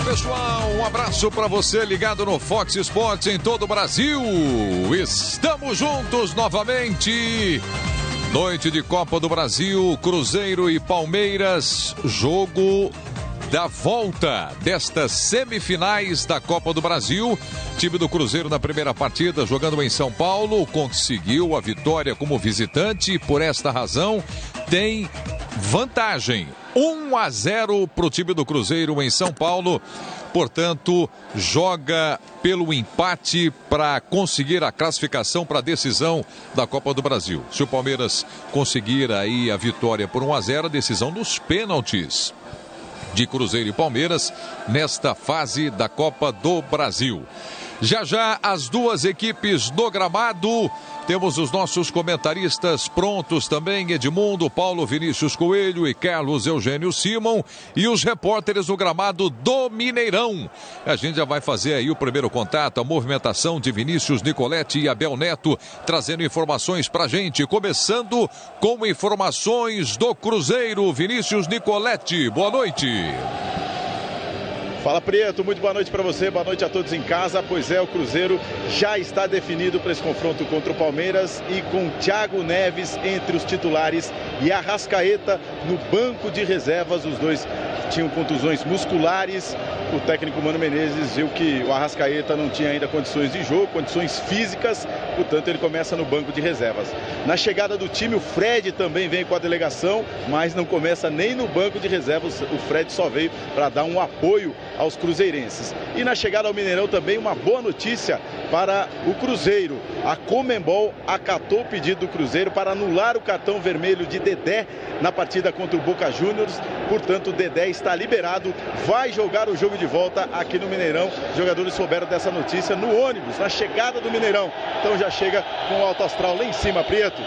pessoal, um abraço para você ligado no Fox Sports em todo o Brasil. Estamos juntos novamente. Noite de Copa do Brasil, Cruzeiro e Palmeiras, jogo da volta destas semifinais da Copa do Brasil. Time do Cruzeiro na primeira partida, jogando em São Paulo, conseguiu a vitória como visitante e por esta razão tem vantagem. 1-0 para o time do Cruzeiro em São Paulo. Portanto, joga pelo empate para conseguir a classificação para a decisão da Copa do Brasil. Se o Palmeiras conseguir aí a vitória por 1-0, a decisão dos pênaltis de Cruzeiro e Palmeiras nesta fase da Copa do Brasil. Já já as duas equipes no gramado. Temos os nossos comentaristas prontos também, Edmundo, Paulo Vinícius Coelho e Carlos Eugênio Simon, e os repórteres no gramado do Mineirão. A gente já vai fazer aí o primeiro contato, a movimentação de Vinícius Nicoletti e Abel Neto, trazendo informações pra gente, começando com informações do Cruzeiro. Vinícius Nicoletti, boa noite. Fala, Prieto, muito boa noite para você, boa noite a todos em casa. Pois é, o Cruzeiro já está definido para esse confronto contra o Palmeiras e com Thiago Neves entre os titulares e Arrascaeta no banco de reservas. Os dois tinham contusões musculares. O técnico Mano Menezes viu que o Arrascaeta não tinha ainda condições de jogo, condições físicas, portanto ele começa no banco de reservas. Na chegada do time, o Fred também vem com a delegação, mas não começa nem no banco de reservas. O Fred só veio para dar um apoio aos cruzeirenses. E na chegada ao Mineirão também uma boa notícia para o Cruzeiro. A Conmebol acatou o pedido do Cruzeiro para anular o cartão vermelho de Dedé na partida contra o Boca Juniors. Portanto, o Dedé está liberado, vai jogar o jogo de volta aqui no Mineirão. Os jogadores souberam dessa notícia no ônibus, na chegada do Mineirão. Então já chega com o alto astral lá em cima, Prieto.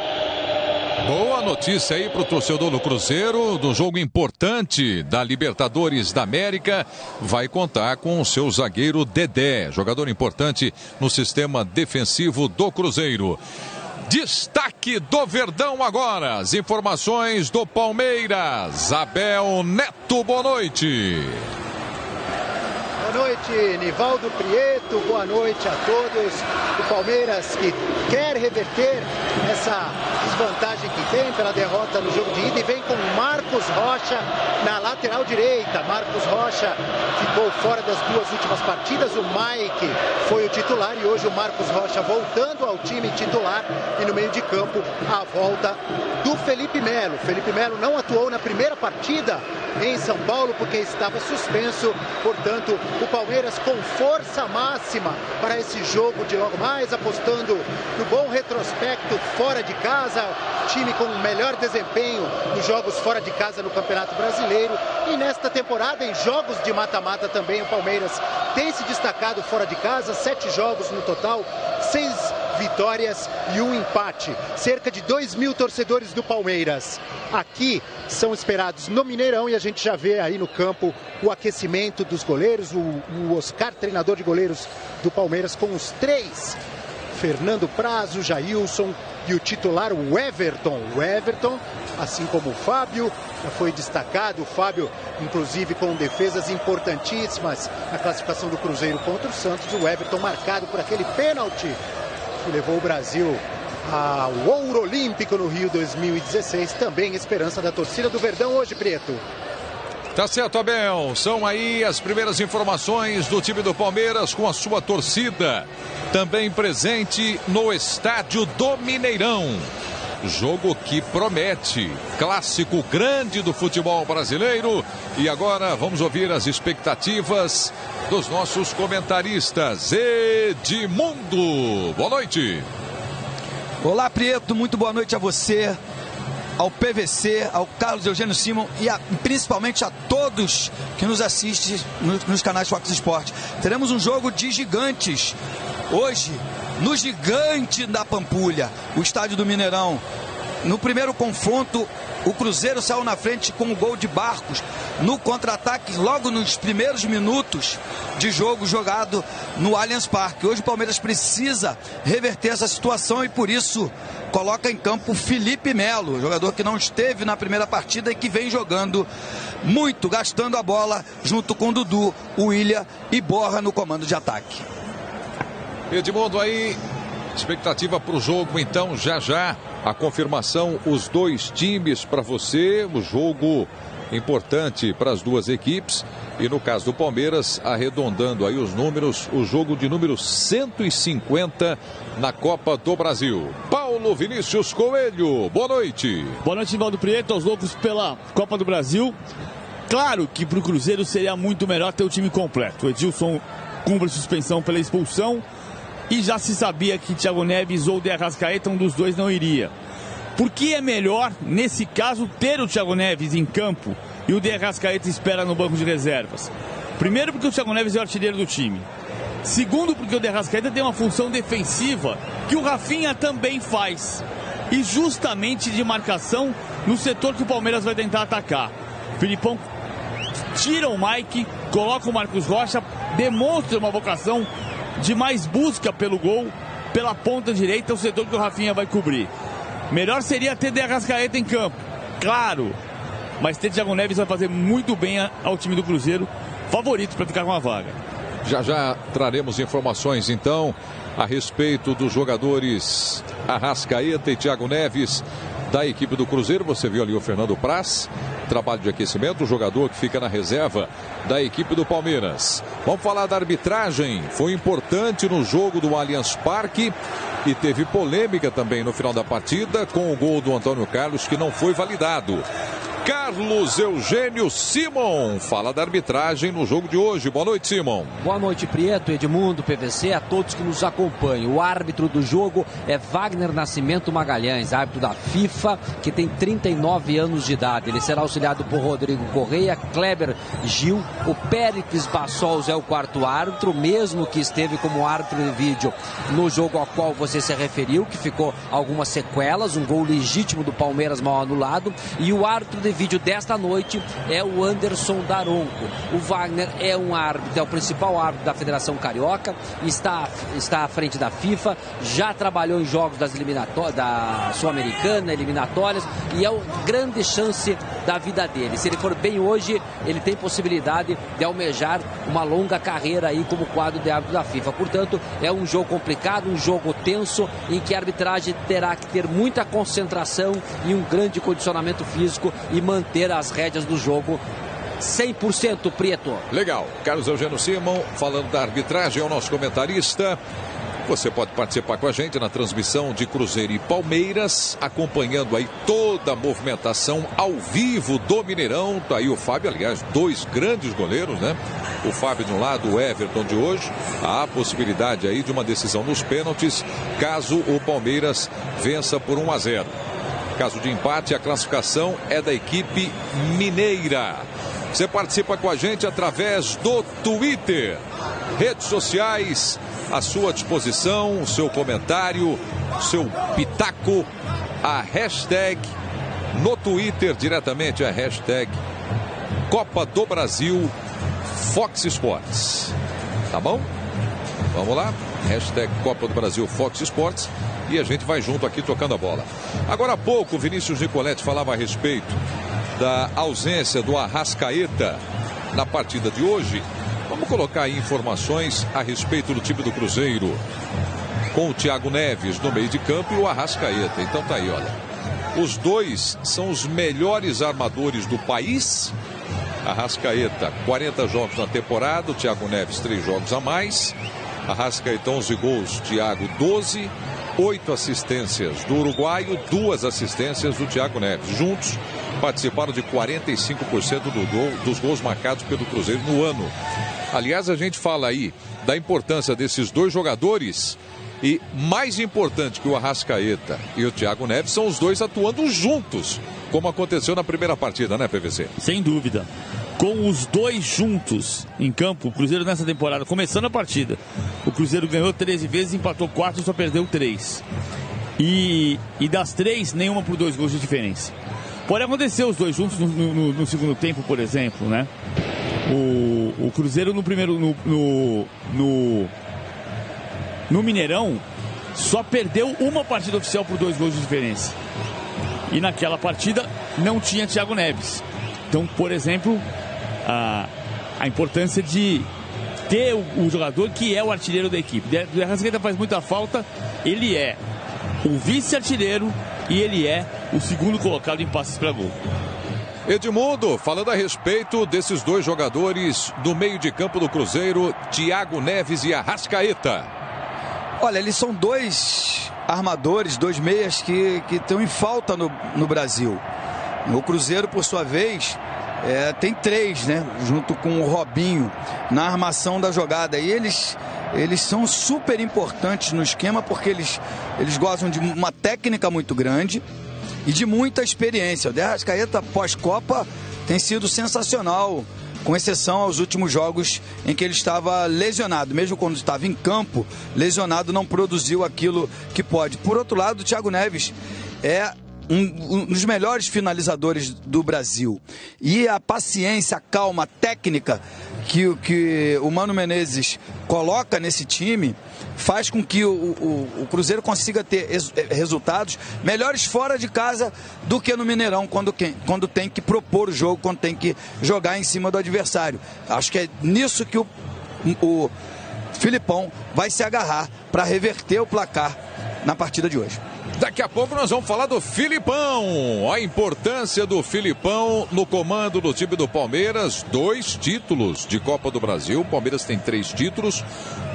Boa notícia aí para o torcedor do Cruzeiro, do jogo importante da Libertadores da América. Vai contar com o seu zagueiro Dedé, jogador importante no sistema defensivo do Cruzeiro. Destaque do Verdão agora, as informações do Palmeiras. Abel Neto, boa noite. Boa noite, Nivaldo Prieto, boa noite a todos. O Palmeiras que quer reverter essa desvantagem que tem pela derrota no jogo de ida e vem com Marcos Rocha na lateral direita. Marcos Rocha ficou fora das duas últimas partidas, o Mike foi o titular e hoje o Marcos Rocha voltando ao time titular e no meio de campo a volta do Felipe Melo. Felipe Melo não atuou na primeira partida em São Paulo porque estava suspenso, portanto o Palmeiras com força máxima para esse jogo de logo mais, apostando no bom retrospecto fora de casa, time com melhor desempenho nos jogos fora de casa no Campeonato Brasileiro e nesta temporada em jogos de mata-mata também o Palmeiras tem se destacado fora de casa, 7 jogos no total, 6 vitórias e 1 empate. Cerca de 2.000 torcedores do Palmeiras aqui são esperados no Mineirão e a gente já vê aí no campo o aquecimento dos goleiros, o Oscar, treinador de goleiros do Palmeiras, com os 3, Fernando Praz, o Jailson e o titular, o Everton. O Everton, assim como o Fábio, já foi destacado. O Fábio, inclusive, com defesas importantíssimas na classificação do Cruzeiro contra o Santos. O Everton marcado por aquele pênalti que levou o Brasil ao ouro olímpico no Rio 2016. Também esperança da torcida do Verdão hoje, Preto. Tá certo, Abel. São aí as primeiras informações do time do Palmeiras com a sua torcida também presente no estádio do Mineirão. Jogo que promete, clássico grande do futebol brasileiro. E agora vamos ouvir as expectativas dos nossos comentaristas. Edmundo, boa noite. Olá, Prieto, muito boa noite a você, ao PVC, ao Carlos Eugênio Simon e principalmente a todos que nos assistem nos canais Fox Sport. Teremos um jogo de gigantes hoje, no Gigante da Pampulha, o estádio do Mineirão. No primeiro confronto, o Cruzeiro saiu na frente com o gol de Barcos, no contra-ataque, logo nos primeiros minutos de jogo jogado no Allianz Parque. Hoje o Palmeiras precisa reverter essa situação e por isso coloca em campo Felipe Melo, jogador que não esteve na primeira partida e que vem jogando muito, gastando a bola junto com Dudu, William e Borja no comando de ataque. Edmundo, aí, expectativa para o jogo, então, já a confirmação, os dois times para você, o jogo importante para as duas equipes e no caso do Palmeiras, arredondando aí os números, o jogo de número 150 na Copa do Brasil. Paulo Vinícius Coelho, boa noite. Boa noite, Valdo Prieto, aos loucos pela Copa do Brasil. Claro que para o Cruzeiro seria muito melhor ter o time completo. O Edilson cumpre suspensão pela expulsão e já se sabia que Thiago Neves ou De Arrascaeta, um dos dois não iria. Por que é melhor, nesse caso, ter o Thiago Neves em campo e o De Arrascaeta espera no banco de reservas? Primeiro, porque o Thiago Neves é o artilheiro do time. Segundo, porque o De Arrascaeta tem uma função defensiva que o Rafinha também faz. E justamente de marcação no setor que o Palmeiras vai tentar atacar. Filipão tira o Mike, coloca o Marcos Rocha, demonstra uma vocação de mais busca pelo gol, pela ponta direita, o setor que o Rafinha vai cobrir. Melhor seria ter De Arrascaeta em campo, claro, mas ter Thiago Neves vai fazer muito bem ao time do Cruzeiro, favorito para ficar com a vaga. Já traremos informações então a respeito dos jogadores Arrascaeta e Thiago Neves da equipe do Cruzeiro. Você viu ali o Fernando Praz, trabalho de aquecimento, o jogador que fica na reserva da equipe do Palmeiras. Vamos falar da arbitragem, foi importante no jogo do Allianz Parque e teve polêmica também no final da partida com o gol do Antônio Carlos que não foi validado. Carlos Eugênio Simon fala da arbitragem no jogo de hoje. Boa noite, Simon. Boa noite, Prieto, Edmundo, PVC, a todos que nos acompanham. O árbitro do jogo é Wagner Nascimento Magalhães, árbitro da FIFA, que tem 39 anos de idade. Ele será auxiliado por Rodrigo Correia, Kleber Gil, o Péricles Bassols é o quarto árbitro, mesmo que esteve como árbitro de vídeo no jogo ao qual você se referiu, que ficou algumas sequelas, um gol legítimo do Palmeiras mal anulado, e o árbitro de vídeo desta noite é o Anderson Daronco. O Wagner é um árbitro, é o principal árbitro da Federação Carioca, está à frente da FIFA, já trabalhou em jogos das eliminatórias, da Sul-Americana, eliminatórias, e é a grande chance da vida dele. Se ele for bem hoje, ele tem possibilidade de almejar uma longa carreira aí como quadro de árbitro da FIFA. Portanto, é um jogo complicado, um jogo tenso, em que a arbitragem terá que ter muita concentração e um grande condicionamento físico e manter as rédeas do jogo 100%, Prieto. Legal. Carlos Eugênio Simon falando da arbitragem, é o nosso comentarista. Você pode participar com a gente na transmissão de Cruzeiro e Palmeiras, acompanhando aí toda a movimentação ao vivo do Mineirão. Tá aí o Fábio, aliás, dois grandes goleiros, né? O Fábio de um lado, o Everton de hoje. Há a possibilidade aí de uma decisão nos pênaltis, caso o Palmeiras vença por 1-0. Caso de empate, a classificação é da equipe mineira. Você participa com a gente através do Twitter. Redes sociais à sua disposição, o seu comentário, o seu pitaco, a hashtag no Twitter diretamente, a hashtag Copa do Brasil Fox Sports. Tá bom? Vamos lá, hashtag Copa do Brasil Fox Sports. E a gente vai junto aqui tocando a bola. Agora há pouco, o Vinícius Nicoletti falava a respeito da ausência do Arrascaeta na partida de hoje. Vamos colocar aí informações a respeito do time do Cruzeiro, com o Thiago Neves no meio de campo e o Arrascaeta. Então tá aí, olha. Os dois são os melhores armadores do país. Arrascaeta, 40 jogos na temporada. O Thiago Neves, 3 jogos a mais. Arrascaeta, 11 gols. Thiago, 12. 8 assistências do uruguaio, 2 assistências do Thiago Neves. Juntos, participaram de 45% dos gols marcados pelo Cruzeiro no ano. Aliás, a gente fala aí da importância desses dois jogadores e mais importante que o Arrascaeta e o Thiago Neves são os dois atuando juntos, como aconteceu na primeira partida, né, PVC? Sem dúvida. Com os dois juntos em campo, o Cruzeiro nessa temporada, começando a partida, o Cruzeiro ganhou 13 vezes, empatou 4 e só perdeu 3. E das 3, nenhuma por 2 gols de diferença. Pode acontecer os dois juntos no segundo tempo, por exemplo, né? O Cruzeiro no primeiro no Mineirão só perdeu uma partida oficial por 2 gols de diferença. E naquela partida não tinha Thiago Neves. Então, por exemplo, a importância de ter o jogador que é o artilheiro da equipe. O Arrascaeta faz muita falta. Ele é o vice-artilheiro e ele é o segundo colocado em passes para gol. Edmundo, falando a respeito desses 2 jogadores do meio de campo do Cruzeiro, Thiago Neves e Arrascaeta. Olha, eles são 2 armadores, 2 meias que estão em falta no Brasil. O Cruzeiro, por sua vez, tem 3, né? Junto com o Robinho na armação da jogada. E eles são super importantes no esquema porque eles gozam de uma técnica muito grande e de muita experiência. O Arrascaeta pós-Copa tem sido sensacional, com exceção aos últimos jogos em que ele estava lesionado. Mesmo quando estava em campo, lesionado, não produziu aquilo que pode. Por outro lado, o Thiago Neves é um dos melhores finalizadores do Brasil. E a paciência, a calma, a técnica que o Mano Menezes coloca nesse time faz com que o Cruzeiro consiga ter resultados melhores fora de casa do que no Mineirão, quando tem que propor o jogo, quando tem que jogar em cima do adversário. Acho que é nisso que o Filipão vai se agarrar para reverter o placar na partida de hoje. Daqui a pouco nós vamos falar do Filipão, a importância do Filipão no comando do time do Palmeiras. 2 títulos de Copa do Brasil, o Palmeiras tem 3 títulos,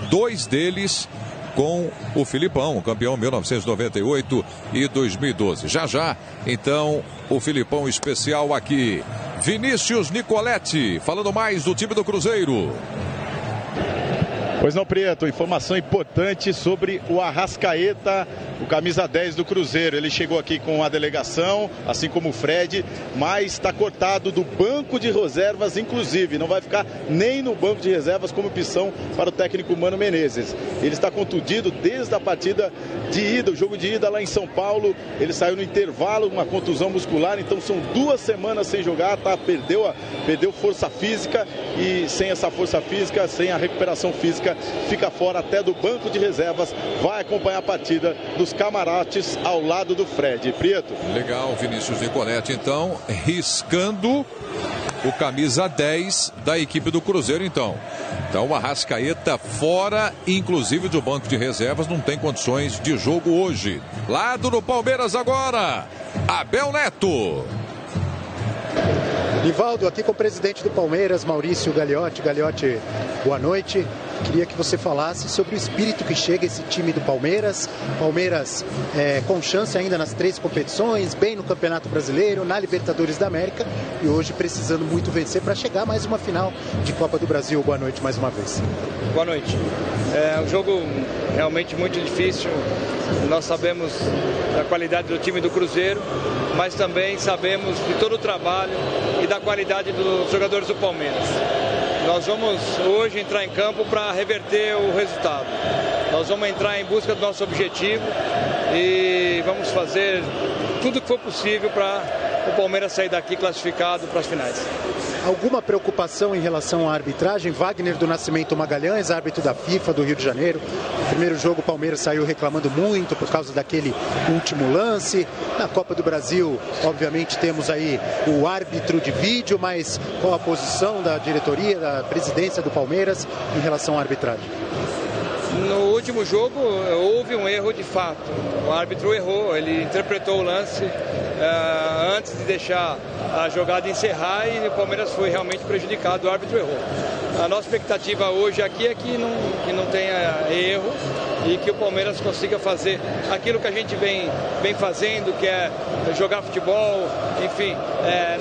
2 deles com o Filipão, campeão 1998 e 2012. Já, então, o Filipão especial aqui. Vinícius Nicoletti, falando mais do time do Cruzeiro. Pois não, Prieto, informação importante sobre o Arrascaeta, o camisa 10 do Cruzeiro. Ele chegou aqui com a delegação, assim como o Fred, mas está cortado do banco de reservas, inclusive. Não vai ficar nem no banco de reservas como opção para o técnico Mano Menezes. Ele está contundido desde a partida de ida, o jogo de ida lá em São Paulo. Ele saiu no intervalo, uma contusão muscular, então são 2 semanas sem jogar, tá? Perdeu força física e sem essa força física, sem a recuperação física, fica fora até do banco de reservas, vai acompanhar a partida dos camarotes ao lado do Fred. Prieto. Legal, Vinícius Nicoletti, então, riscando o camisa 10 da equipe do Cruzeiro, então. Então, o Arrascaeta fora, inclusive do banco de reservas, não tem condições de jogo hoje. Lado do Palmeiras agora, Abel Neto. Nivaldo, aqui com o presidente do Palmeiras, Maurício Gagliotti. Gagliotti, boa noite. Queria que você falasse sobre o espírito que chega esse time do Palmeiras. Palmeiras com chance ainda nas 3 competições, bem no Campeonato Brasileiro, na Libertadores da América e hoje precisando muito vencer para chegar a mais uma final de Copa do Brasil. Boa noite mais uma vez. Boa noite. É um jogo realmente muito difícil. Nós sabemos da qualidade do time do Cruzeiro, mas também sabemos de todo o trabalho e da qualidade dos jogadores do Palmeiras. Nós vamos hoje entrar em campo para reverter o resultado. Nós vamos entrar em busca do nosso objetivo e vamos fazer tudo o que for possível para o Palmeiras sair daqui classificado para as finais. Alguma preocupação em relação à arbitragem? Wagner do Nascimento Magalhães, árbitro da FIFA do Rio de Janeiro. No primeiro jogo o Palmeiras saiu reclamando muito por causa daquele último lance. Na Copa do Brasil, obviamente, temos aí o árbitro de vídeo, mas qual a posição da diretoria, da presidência do Palmeiras em relação à arbitragem? No último jogo houve um erro de fato. O árbitro errou, ele interpretou o lance antes de deixar a jogada encerrar e o Palmeiras foi realmente prejudicado, o árbitro errou. A nossa expectativa hoje aqui é que não tenha erro e que o Palmeiras consiga fazer aquilo que a gente vem fazendo, que é jogar futebol, enfim,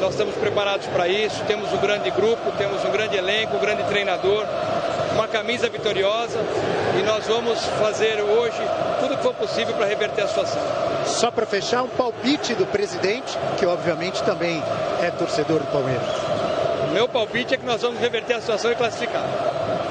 nós estamos preparados para isso, temos um grande grupo, temos um grande elenco, um grande treinador, uma camisa vitoriosa e nós vamos fazer hoje tudo o que for possível para reverter a situação. Só para fechar, um palpite do presidente, que obviamente também é torcedor do Palmeiras. O meu palpite é que nós vamos reverter a situação e classificar.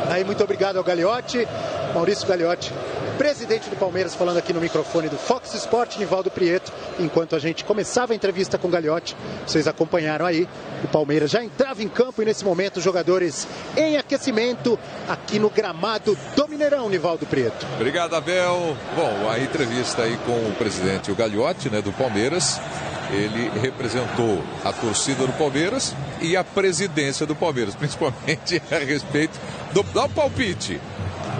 Aí, muito obrigado ao Gagliotti, Maurício Gagliotti, presidente do Palmeiras, falando aqui no microfone do Fox Sport, Nivaldo Prieto. Enquanto a gente começava a entrevista com o Gagliotti, vocês acompanharam aí, o Palmeiras já entrava em campo e nesse momento os jogadores em aquecimento aqui no gramado do Mineirão, Nivaldo Prieto. Obrigado, Abel. Bom, a entrevista aí com o presidente, o Gagliotti, né, do Palmeiras. Ele representou a torcida do Palmeiras e a presidência do Palmeiras, principalmente a respeito do palpite.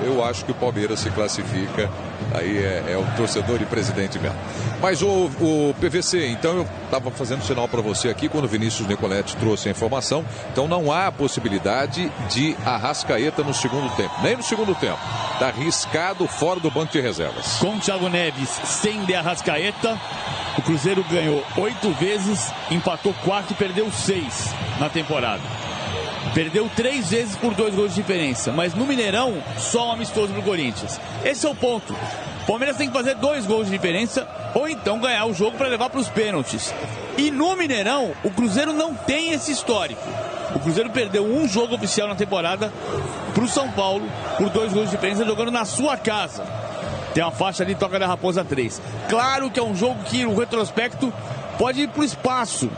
Eu acho que o Palmeiras se classifica, aí é o torcedor e presidente mesmo. Mas o PVC, então eu estava fazendo sinal para você aqui quando o Vinícius Nicoletti trouxe a informação. Então não há possibilidade de Arrascaeta no segundo tempo, nem no segundo tempo. Está arriscado fora do banco de reservas. Com o Thiago Neves sem de Arrascaeta, o Cruzeiro ganhou 8 vezes, empatou 4 e perdeu 6 na temporada. Perdeu 3 vezes por 2 gols de diferença, mas no Mineirão só um amistoso pro Corinthians. Esse é o ponto. O Palmeiras tem que fazer 2 gols de diferença ou então ganhar o jogo para levar para os pênaltis. E no Mineirão, o Cruzeiro não tem esse histórico. O Cruzeiro perdeu um jogo oficial na temporada pro São Paulo por 2 gols de diferença jogando na sua casa. Tem uma faixa ali, Toca da Raposa 3. Claro que é um jogo que o retrospecto pode ir pro espaço,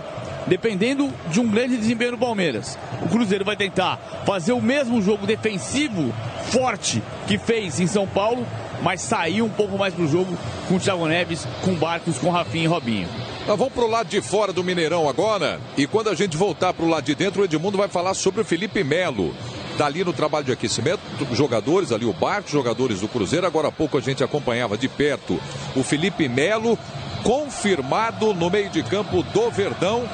dependendo de um grande desempenho do Palmeiras. O Cruzeiro vai tentar fazer o mesmo jogo defensivo forte que fez em São Paulo, mas sair um pouco mais pro jogo com o Thiago Neves, com Barcos, com Rafinha e Robinho. Nós vamos pro lado de fora do Mineirão agora, e quando a gente voltar pro lado de dentro, o Edmundo vai falar sobre o Felipe Melo. Está ali no trabalho de aquecimento, jogadores ali, o Barcos, jogadores do Cruzeiro. Agora há pouco a gente acompanhava de perto o Felipe Melo, confirmado no meio de campo do Verdão.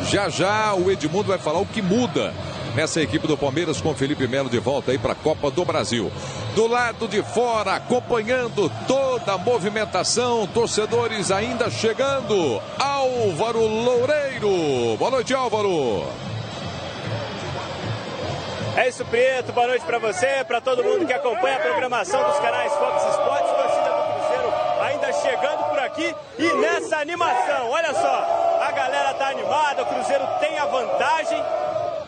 Já já o Edmundo vai falar o que muda nessa equipe do Palmeiras com o Felipe Melo de volta aí para a Copa do Brasil. Do lado de fora, acompanhando toda a movimentação, torcedores ainda chegando, Álvaro Loureiro. Boa noite, Álvaro. É isso, Prieto. Boa noite para você, para todo mundo que acompanha a programação dos canais Fox Sports. Torcida do Cruzeiro ainda chegando por aqui e nessa animação. Olha só, a galera tá animada, o Cruzeiro tem a vantagem.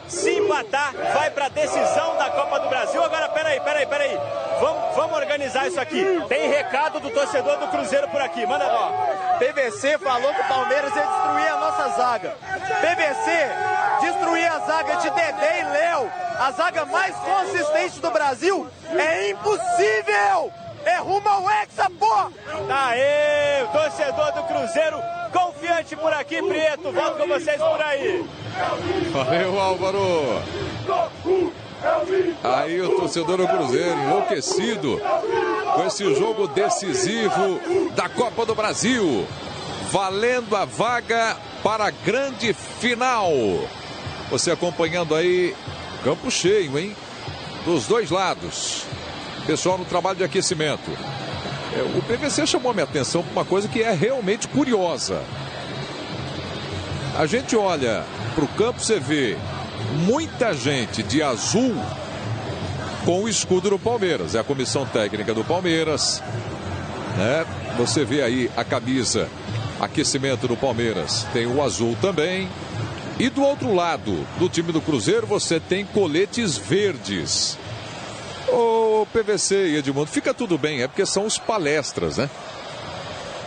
Se empatar, vai para a decisão da Copa do Brasil. Agora, peraí. Vamos organizar isso aqui. Tem recado do torcedor do Cruzeiro por aqui. Manda lá. PVC falou que o Palmeiras ia destruir a nossa zaga. PVC, destruir a zaga de Dedé e Léo, a zaga mais consistente do Brasil, é impossível! É rumo ao Hexa, pô! Aê, o torcedor do Cruzeiro confiante por aqui, Prieto. Volto com vocês por aí. Valeu, Álvaro. Aí o torcedor do Cruzeiro enlouquecido com esse jogo decisivo da Copa do Brasil, valendo a vaga para a grande final. Você acompanhando aí, campo cheio, hein? Dos dois lados. Pessoal no trabalho de aquecimento. O PVC chamou a minha atenção para uma coisa que é realmente curiosa. A gente olha para o campo, você vê muita gente de azul com o escudo do Palmeiras. É a comissão técnica do Palmeiras, né? Você vê aí a camisa aquecimento do Palmeiras, tem o azul também. E do outro lado do time do Cruzeiro você tem coletes verdes. Ô PVC e Edmundo, fica tudo bem, é porque são os palestras, né?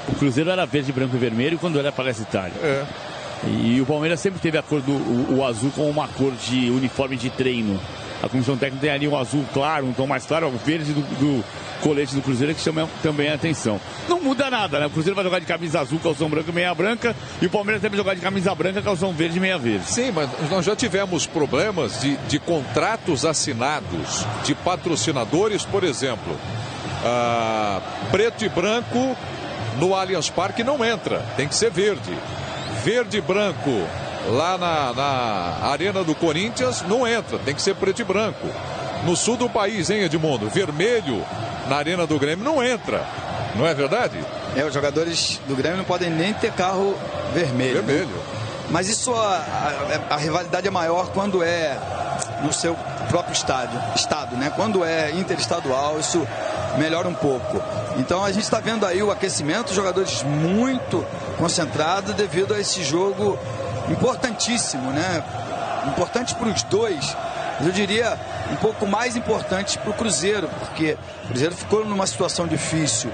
O Cruzeiro era verde, branco e vermelho quando era Palestra Itália. É. E o Palmeiras sempre teve a cor o azul como uma cor de uniforme de treino. A comissão técnica tem ali um azul claro, um tom mais claro, o verde do colete do Cruzeiro que chama também a atenção. Não muda nada, né? O Cruzeiro vai jogar de camisa azul, calção branco e meia branca, e o Palmeiras deve jogar de camisa branca, calção verde e meia verde. Sim, mas nós já tivemos problemas de contratos assinados de patrocinadores, por exemplo, preto e branco no Allianz Parque não entra, tem que ser verde. Verde e branco lá na Arena do Corinthians não entra, tem que ser preto e branco. No sul do país, hein, Edmundo? Vermelho na Arena do Grêmio não entra, não é verdade? Os jogadores do Grêmio não podem nem ter carro vermelho. Vermelho. Né? Mas isso, a rivalidade é maior quando é no seu próprio estado, né? Quando é interestadual, isso melhora um pouco. Então a gente está vendo aí o aquecimento, jogadores muito concentrados devido a esse jogo importantíssimo, né? Importante para os dois, mas eu diria um pouco mais importantes para o Cruzeiro, porque o Cruzeiro ficou numa situação difícil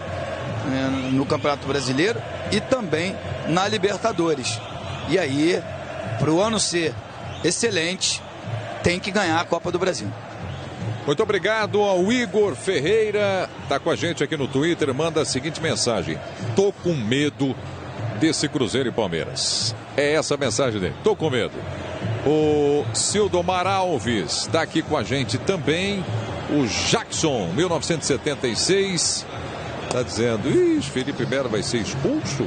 no Campeonato Brasileiro e também na Libertadores. E aí, para o ano ser excelente, tem que ganhar a Copa do Brasil. Muito obrigado ao Igor Ferreira, tá com a gente aqui no Twitter, manda a seguinte mensagem: tô com medo desse Cruzeiro e Palmeiras. É essa a mensagem dele, tô com medo. O Sildomar Alves está aqui com a gente também. O Jackson, 1976, está dizendo: Felipe Melo vai ser expulso?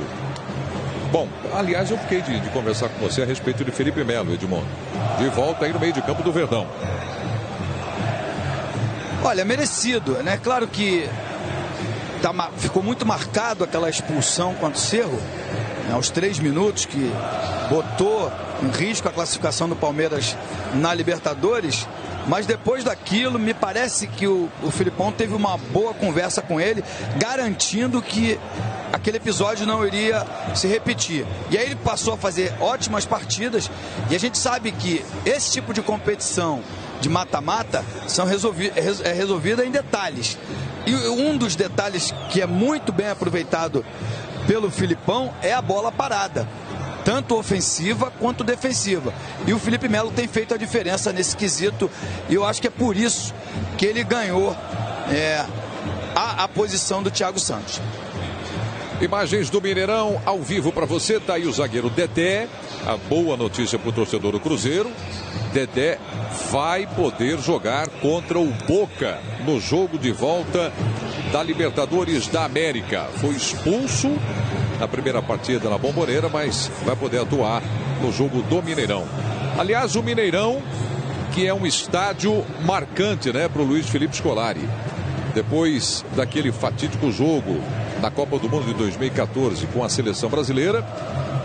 Bom, aliás, eu fiquei de conversar com você a respeito de Felipe Melo, Edmundo. De volta aí no meio de campo do Verdão. Olha, merecido, né? Claro que ficou muito marcado aquela expulsão contra o Cerro, né, aos 3 minutos, que botou em risco a classificação do Palmeiras na Libertadores. Mas depois daquilo, me parece que o Filipão teve uma boa conversa com ele, garantindo que aquele episódio não iria se repetir. E aí ele passou a fazer ótimas partidas, e a gente sabe que esse tipo de competição de mata-mata é resolvida em detalhes. E um dos detalhes que é muito bem aproveitado pelo Filipão é a bola parada, tanto ofensiva quanto defensiva. E o Felipe Melo tem feito a diferença nesse quesito, e eu acho que é por isso que ele ganhou a posição do Thiago Santos. Imagens do Mineirão ao vivo para você, tá aí o zagueiro Dedé. A boa notícia para o torcedor do Cruzeiro: Dedé vai poder jogar contra o Boca no jogo de volta da Libertadores da América. Foi expulso na primeira partida na Bombonera, mas vai poder atuar no jogo do Mineirão. Aliás, o Mineirão, que é um estádio marcante, né, para o Luiz Felipe Scolari. Depois daquele fatídico jogo na Copa do Mundo de 2014 com a seleção brasileira,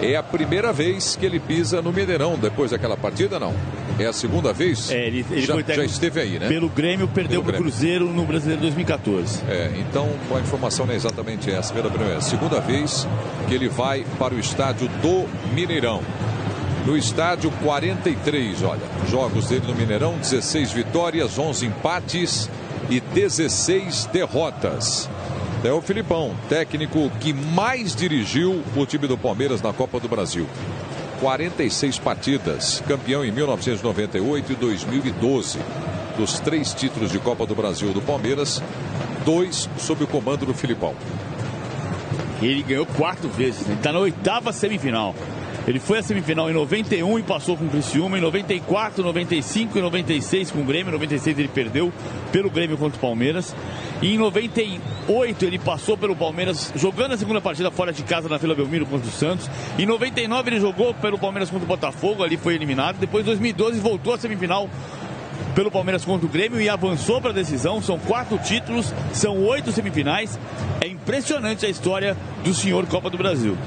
é a primeira vez que ele pisa no Mineirão depois daquela partida, não? É a segunda vez? Ele já esteve aí, né? Pelo Grêmio, perdeu para o Cruzeiro no Brasileiro 2014. Então a informação não é exatamente essa. Pela primeira vez, segunda vez que ele vai para o estádio do Mineirão. No estádio 43, olha, jogos dele no Mineirão: 16 vitórias, 11 empates e 16 derrotas. É o Filipão, técnico que mais dirigiu o time do Palmeiras na Copa do Brasil. 46 partidas, campeão em 1998 e 2012. Dos 3 títulos de Copa do Brasil do Palmeiras, 2 sob o comando do Filipão. Ele ganhou 4 vezes, né? Ele está na 8ª semifinal. Ele foi à semifinal em 91 e passou com o Criciúma, em 94, 95 e 96 com o Grêmio. Em 96 ele perdeu pelo Grêmio contra o Palmeiras. E em 98 ele passou pelo Palmeiras jogando a segunda partida fora de casa na Vila Belmiro contra o Santos. Em 99 ele jogou pelo Palmeiras contra o Botafogo, ali foi eliminado. Depois em 2012 voltou à semifinal pelo Palmeiras contra o Grêmio e avançou para a decisão. São 4 títulos, são 8 semifinais. É impressionante a história do senhor Copa do Brasil.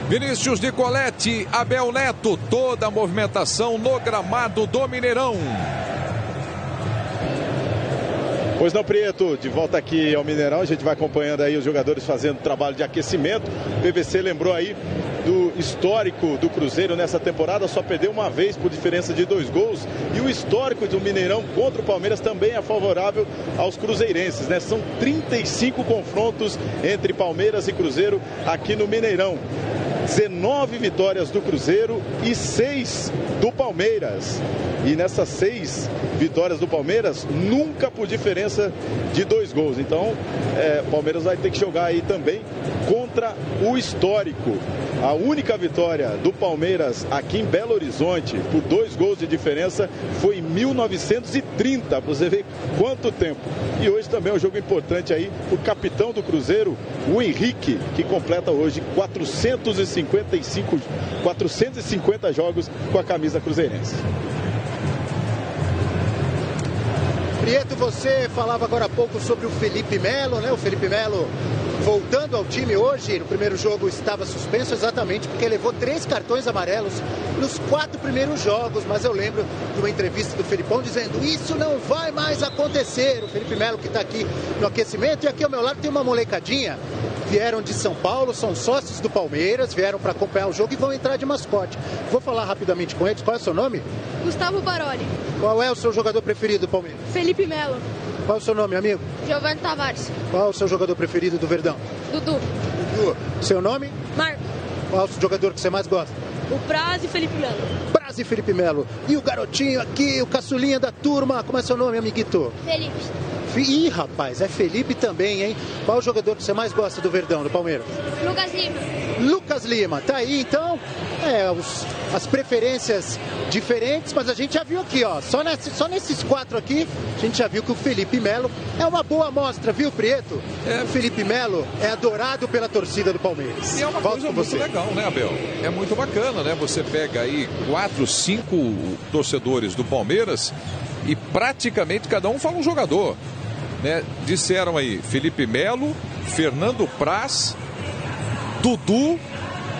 Vinícius Nicoletti, Abel Neto, toda a movimentação no gramado do Mineirão. Pois não, Prieto, de volta aqui ao Mineirão, a gente vai acompanhando aí os jogadores fazendo trabalho de aquecimento. O PVC lembrou aí do histórico do Cruzeiro nessa temporada, só perdeu uma vez por diferença de 2 gols. E o histórico do Mineirão contra o Palmeiras também é favorável aos cruzeirenses, né? São 35 confrontos entre Palmeiras e Cruzeiro aqui no Mineirão. 19 vitórias do Cruzeiro e 6 do Palmeiras. E nessas 6 vitórias do Palmeiras, nunca por diferença de 2 gols. Então, o Palmeiras vai ter que jogar aí também contra o histórico. A única vitória do Palmeiras aqui em Belo Horizonte por 2 gols de diferença foi em 1930, para você ver quanto tempo. E hoje também é um jogo importante aí, o capitão do Cruzeiro, o Henrique, que completa hoje 450 jogos com a camisa cruzeirense. Prieto, você falava agora há pouco sobre o Felipe Melo, né? O Felipe Melo voltando ao time hoje. No primeiro jogo estava suspenso exatamente porque levou 3 cartões amarelos nos 4 primeiros jogos. Mas eu lembro de uma entrevista do Felipão dizendo: isso não vai mais acontecer. O Felipe Melo, que está aqui no aquecimento, e aqui ao meu lado tem uma molecadinha vieram de São Paulo, são sócios do Palmeiras, vieram para acompanhar o jogo e vão entrar de mascote. Vou falar rapidamente com eles. Qual é o seu nome? Gustavo Baroli. Qual é o seu jogador preferido do Palmeiras? Felipe Melo. Qual é o seu nome, amigo? Giovanni Tavares. Qual é o seu jogador preferido do Verdão? Dudu. Dudu. Seu nome? Marco. Qual é o jogador que você mais gosta? O Braz e Felipe Melo. Braz e Felipe Melo. E o garotinho aqui, o caçulinha da turma. Como é seu nome, amiguito? Felipe. Ih, rapaz, é Felipe também, hein? Qual o jogador que você mais gosta do Verdão, do Palmeiras? Lucas Lima. Lucas Lima, tá aí então. As preferências diferentes, mas a gente já viu aqui, ó. Só nesses 4 aqui, a gente já viu que o Felipe Melo é uma boa amostra, viu, Prieto? O Felipe Melo é adorado pela torcida do Palmeiras. E é uma coisa muito legal, né, Abel? É muito bacana, né? Você pega aí 4, 5 torcedores do Palmeiras e praticamente cada um fala um jogador. Né? Disseram aí Felipe Melo, Fernando Praz, Dudu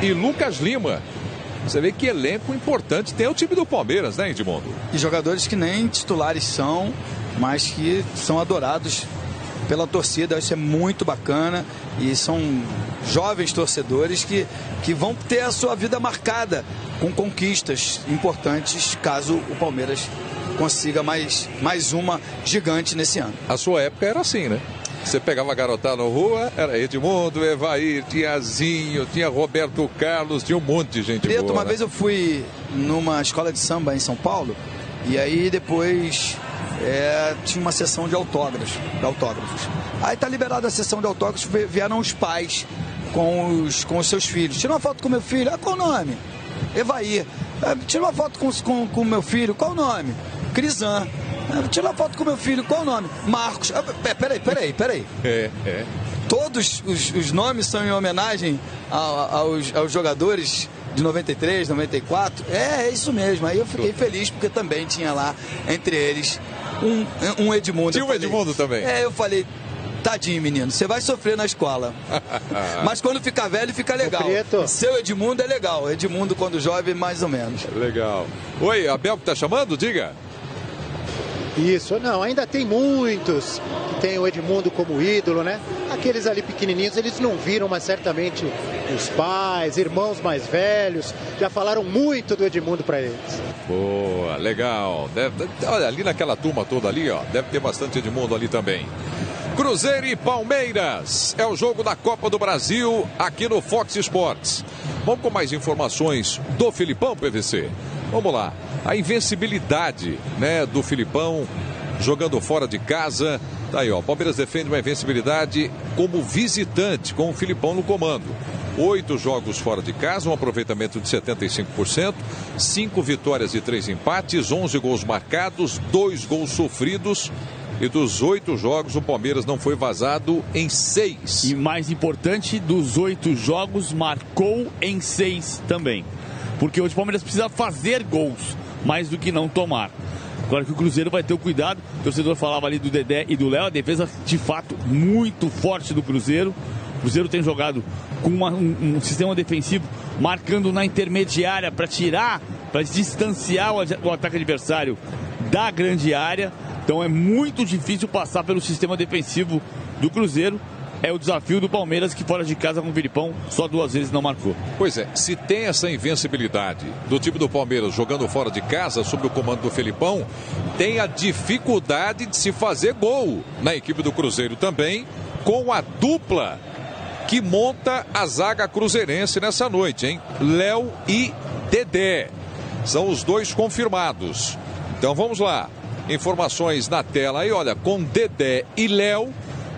e Lucas Lima. Você vê que elenco importante tem o time do Palmeiras, né, Edmundo? E jogadores que nem titulares são, mas que são adorados pela torcida. Isso é muito bacana. E são jovens torcedores que vão ter a sua vida marcada com conquistas importantes caso o Palmeiras consiga mais uma gigante nesse ano. A sua época era assim, né? Você pegava a garotada na rua, era Edmundo, Evair, tinha Zinho, tinha Roberto Carlos, tinha um monte de gente Preto, boa. Uma vez eu fui numa escola de samba em São Paulo, e aí depois tinha uma sessão de autógrafos. Aí tá liberada a sessão de autógrafos, vieram os pais com os seus filhos. Tira uma foto com meu filho, qual o nome? Evair. Tira uma foto com meu filho, qual o nome? Crisan. Tira uma foto com meu filho, qual o nome? Marcos. Peraí. Todos os nomes são em homenagem aos jogadores de 93, 94. É isso mesmo. Aí eu fiquei feliz porque também tinha lá, entre eles, um Edmundo. Tinha um Edmundo também. Eu falei, tadinho, menino, você vai sofrer na escola. Mas quando ficar velho, fica legal. Seu Edmundo é legal. Edmundo, quando jovem, mais ou menos. Legal. Oi, Abel que tá chamando? Diga. Isso, não, ainda tem muitos que tem o Edmundo como ídolo, né? Aqueles ali pequenininhos, eles não viram, mas certamente os pais, irmãos mais velhos, já falaram muito do Edmundo para eles. Boa, legal. Olha, ali naquela turma toda ali, ó, deve ter bastante Edmundo ali também. Cruzeiro e Palmeiras, é o jogo da Copa do Brasil aqui no Fox Sports. Vamos com mais informações do Filipão, PVC. Vamos lá, a invencibilidade, né, do Filipão jogando fora de casa. Tá aí, ó, Palmeiras defende uma invencibilidade como visitante, com o Filipão no comando. 8 jogos fora de casa, um aproveitamento de 75%, 5 vitórias e 3 empates, 11 gols marcados, 2 gols sofridos. E dos 8 jogos, o Palmeiras não foi vazado em 6. E mais importante, dos 8 jogos, marcou em 6 também. Porque hoje o Palmeiras precisa fazer gols, mais do que não tomar. Agora que o Cruzeiro vai ter o cuidado, o torcedor falava ali do Dedé e do Léo, a defesa de fato muito forte do Cruzeiro. O Cruzeiro tem jogado com um sistema defensivo, marcando na intermediária para tirar, para distanciar o ataque adversário da grande área. Então é muito difícil passar pelo sistema defensivo do Cruzeiro. É o desafio do Palmeiras, que fora de casa com o Filipão só 2 vezes não marcou. Pois é, se tem essa invencibilidade do time do Palmeiras jogando fora de casa sob o comando do Filipão, tem a dificuldade de se fazer gol na equipe do Cruzeiro também, com a dupla que monta a zaga cruzeirense nessa noite, hein? Léo e Dedé. São os 2 confirmados. Então vamos lá. Informações na tela aí, olha, com Dedé e Léo,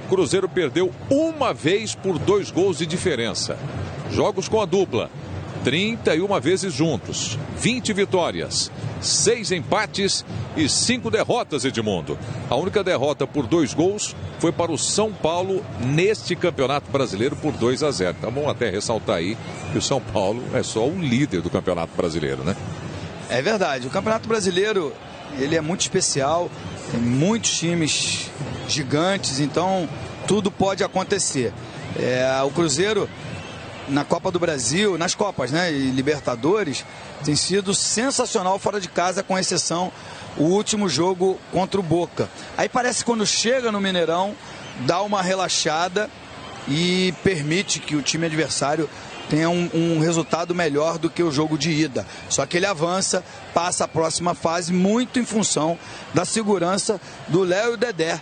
Cruzeiro perdeu uma vez por 2 gols de diferença. Jogos com a dupla, 31 vezes juntos, 20 vitórias, 6 empates e 5 derrotas, Edmundo. A única derrota por 2 gols foi para o São Paulo neste Campeonato Brasileiro por 2-0. Então vamos até ressaltar aí que o São Paulo é só o líder do Campeonato Brasileiro, né? É verdade, o Campeonato Brasileiro, ele é muito especial, tem muitos times gigantes, então tudo pode acontecer. O Cruzeiro na Copa do Brasil, nas Copas, né, e Libertadores, tem sido sensacional fora de casa, com exceção o último jogo contra o Boca. Aí parece que quando chega no Mineirão, dá uma relaxada e permite que o time adversário tenha um resultado melhor do que o jogo de ida. Só que ele avança, passa a próxima fase muito em função da segurança do Léo e o Dedé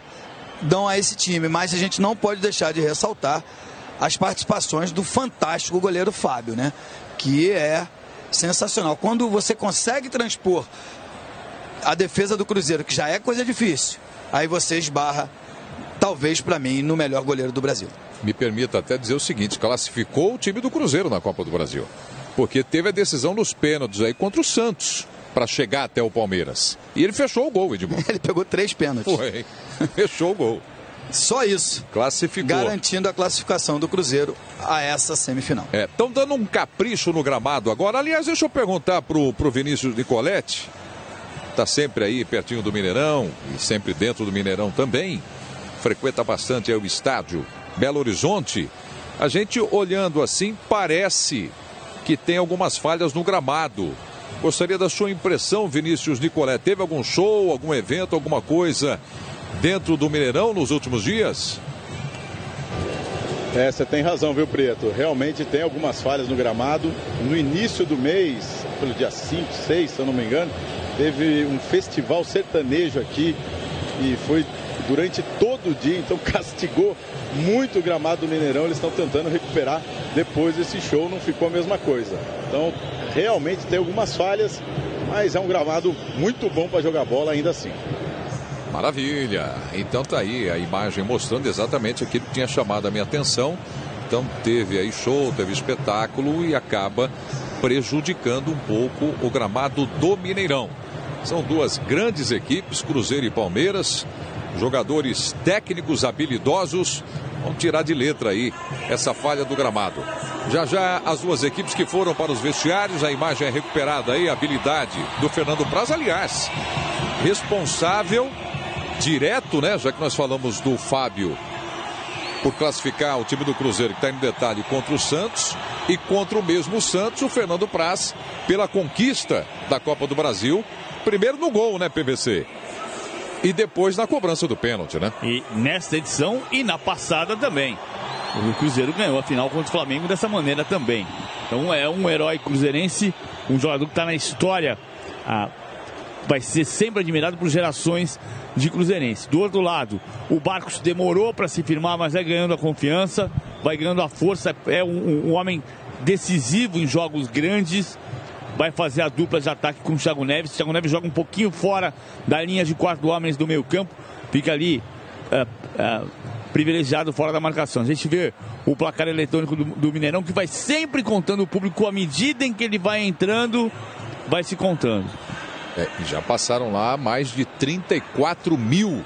dão a esse time. Mas a gente não pode deixar de ressaltar as participações do fantástico goleiro Fábio, né? Que é sensacional. Quando você consegue transpor a defesa do Cruzeiro, que já é coisa difícil, aí você esbarra, talvez para mim, no melhor goleiro do Brasil. Me permita até dizer o seguinte, classificou o time do Cruzeiro na Copa do Brasil, porque teve a decisão nos pênaltis aí contra o Santos, para chegar até o Palmeiras. E ele fechou o gol, Edmundo. Ele pegou 3 pênaltis. Foi, fechou o gol. Só isso. Classificou. Garantindo a classificação do Cruzeiro a essa semifinal. Estão dando um capricho no gramado agora. Aliás, deixa eu perguntar pro Vinícius Nicoletti, tá sempre aí pertinho do Mineirão, e sempre dentro do Mineirão também, frequenta bastante aí o estádio Belo Horizonte. A gente olhando assim, parece que tem algumas falhas no gramado. Gostaria da sua impressão, Vinícius Nicoletti. Teve algum show, algum evento, alguma coisa dentro do Mineirão nos últimos dias? Você tem razão, viu, Prieto? Realmente tem algumas falhas no gramado. No início do mês, pelo dia 5, 6, se eu não me engano, teve um festival sertanejo aqui e foi durante todo o dia, então castigou muito o gramado do Mineirão. Eles estão tentando recuperar depois desse show, não ficou a mesma coisa. Então, realmente tem algumas falhas, mas é um gramado muito bom para jogar bola ainda assim. Maravilha. Então tá aí a imagem mostrando exatamente aquilo que tinha chamado a minha atenção. Então teve aí show, teve espetáculo e acaba prejudicando um pouco o gramado do Mineirão. São duas grandes equipes, Cruzeiro e Palmeiras, jogadores técnicos habilidosos. Vão tirar de letra aí essa falha do gramado. Já já as duas equipes que foram para os vestiários, a imagem é recuperada aí, a habilidade do Fernando Praz, aliás, responsável direto, né, já que nós falamos do Fábio, por classificar o time do Cruzeiro, que está em detalhe contra o Santos, e contra o mesmo Santos, o Fernando Praz, pela conquista da Copa do Brasil, primeiro no gol, né, PVC? E depois na cobrança do pênalti, né? E nesta edição e na passada também. O Cruzeiro ganhou a final contra o Flamengo dessa maneira também. Então é um herói cruzeirense, um jogador que está na história, vai ser sempre admirado por gerações de cruzeirense. Do outro lado, o Barcos demorou para se firmar, mas vai ganhando a confiança, vai ganhando a força, é um homem decisivo em jogos grandes. Vai fazer a dupla de ataque com o Thiago Neves. O Thiago Neves joga um pouquinho fora da linha de 4 homens do meio campo. Fica ali privilegiado fora da marcação. A gente vê o placar eletrônico do Mineirão, que vai sempre contando o público à medida em que ele vai entrando, vai se contando. Já passaram lá mais de 34 mil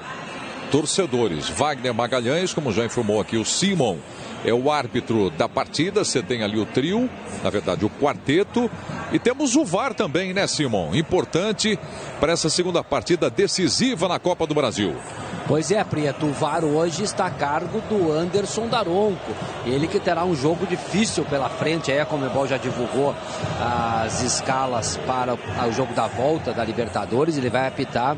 torcedores. Wagner Magalhães, como já informou aqui o Simon, é o árbitro da partida. Você tem ali o trio, na verdade o quarteto, e temos o VAR também, né, Simon? Importante para essa segunda partida decisiva na Copa do Brasil. Pois é, Prieto, o VAR hoje está a cargo do Anderson Daronco. Ele que terá um jogo difícil pela frente. Aí a Conmebol já divulgou as escalas para o jogo da volta da Libertadores. Ele vai apitar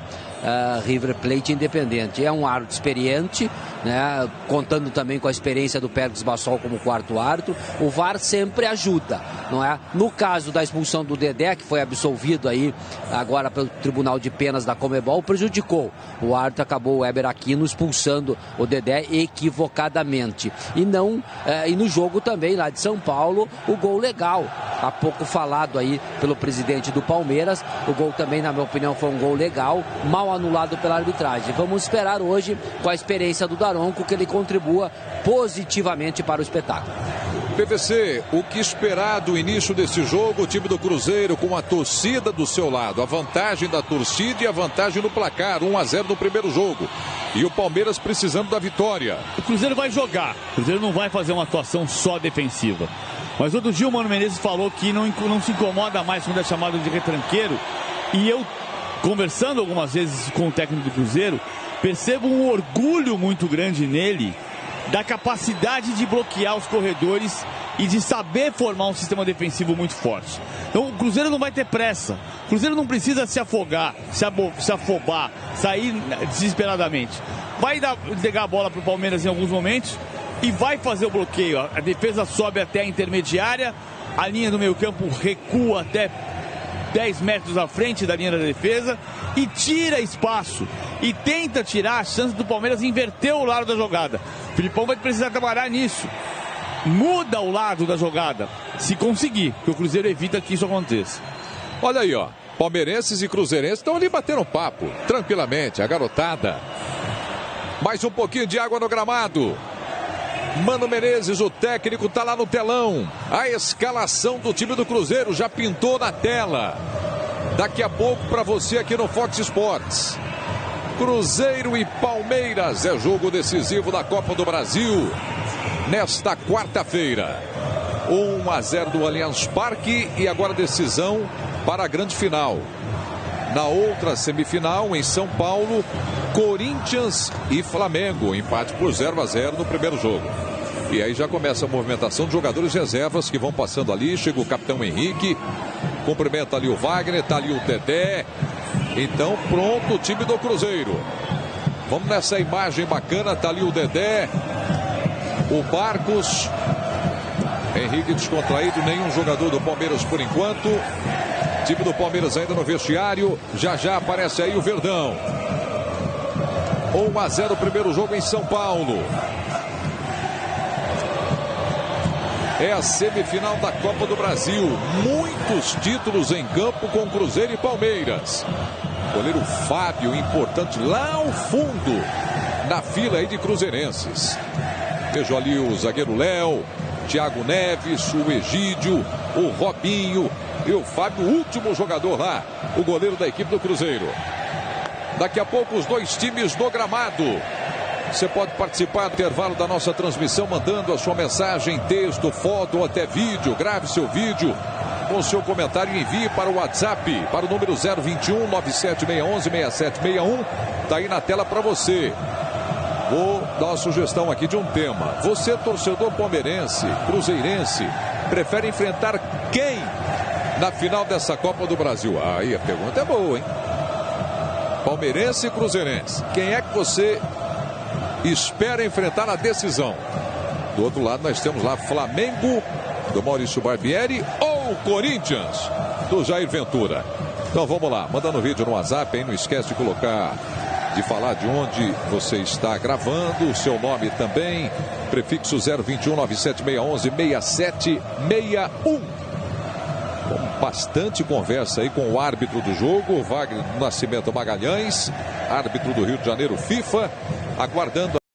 River Plate Independente. É um árbitro experiente, né, contando também com a experiência do Pérez Bassol como quarto árbitro. O VAR sempre ajuda, não é? No caso da expulsão do Dedé, que foi absolvido aí agora pelo Tribunal de Penas da Conmebol, prejudicou. O árbitro acabou, o Weber Aquino, expulsando o Dedé equivocadamente. E no jogo também lá de São Paulo, o gol legal, há pouco falado aí pelo presidente do Palmeiras. O gol também, na minha opinião, foi um gol legal, mal anulado pela arbitragem. Vamos esperar hoje, com a experiência do Daronco, que ele contribua positivamente para o espetáculo. PVC, o que esperar do início desse jogo? O time do Cruzeiro com a torcida do seu lado, a vantagem da torcida e a vantagem no placar, 1-0 no primeiro jogo, e o Palmeiras precisando da vitória. O Cruzeiro vai jogar, o Cruzeiro não vai fazer uma atuação só defensiva. Mas outro dia o Mano Menezes falou que não se incomoda mais quando é chamado de retranqueiro, e eu, conversando algumas vezes com o técnico do Cruzeiro, percebo um orgulho muito grande nele da capacidade de bloquear os corredores e de saber formar um sistema defensivo muito forte. Então o Cruzeiro não vai ter pressa, o Cruzeiro não precisa se afogar, se afobar, sair desesperadamente. Vai entregar a bola para o Palmeiras em alguns momentos e vai fazer o bloqueio. A defesa sobe até a intermediária, a linha do meio-campo recua até 10 metros à frente da linha da defesa e tira espaço e tenta tirar a chance do Palmeiras inverter o lado da jogada. O Filipão vai precisar trabalhar nisso. Muda o lado da jogada, se conseguir, que o Cruzeiro evita que isso aconteça. Olha aí, ó. Palmeirenses e cruzeirenses estão ali batendo papo, tranquilamente, a garotada. Mais um pouquinho de água no gramado. Mano Menezes, o técnico, tá lá no telão. A escalação do time do Cruzeiro já pintou na tela. Daqui a pouco para você aqui no Fox Sports. Cruzeiro e Palmeiras é jogo decisivo da Copa do Brasil. Nesta quarta-feira. 1-0 do Allianz Parque e agora decisão para a grande final. Na outra semifinal, em São Paulo, Corinthians e Flamengo. Empate por 0-0 no primeiro jogo. E aí já começa a movimentação de jogadores reservas que vão passando ali. Chega o capitão Henrique, cumprimenta ali o Wagner, tá ali o Dedé. Então pronto o time do Cruzeiro. Vamos nessa imagem bacana, tá ali o Dedé, o Barcos, Henrique descontraído, nenhum jogador do Palmeiras por enquanto. Time do Palmeiras ainda no vestiário. Já já aparece aí o Verdão. 1-0 o primeiro jogo em São Paulo. É a semifinal da Copa do Brasil. Muitos títulos em campo com Cruzeiro e Palmeiras. Goleiro Fábio, importante lá ao fundo, na fila aí de cruzeirenses. Vejo ali o zagueiro Léo, Thiago Neves, o Egídio, o Robinho e o Fábio, o último jogador lá, o goleiro da equipe do Cruzeiro. Daqui a pouco os dois times no gramado. Você pode participar do intervalo da nossa transmissão mandando a sua mensagem, texto, foto ou até vídeo. Grave seu vídeo com seu comentário e envie para o WhatsApp, para o número 021 97611 6761. Está aí na tela para você. Vou dar uma sugestão aqui de um tema. Você, torcedor palmeirense, cruzeirense, prefere enfrentar quem na final dessa Copa do Brasil? Aí a pergunta é boa, hein? Palmeirense e cruzeirense. Quem é que você espera enfrentar na decisão? Do outro lado nós temos lá Flamengo, do Maurício Barbieri, ou Corinthians, do Jair Ventura. Então vamos lá, mandando vídeo no WhatsApp, aí não esquece de colocar, de falar de onde você está gravando, o seu nome também, prefixo 021 9761 6761. Com bastante conversa aí com o árbitro do jogo, Wagner Nascimento Magalhães, árbitro do Rio de Janeiro FIFA, aguardando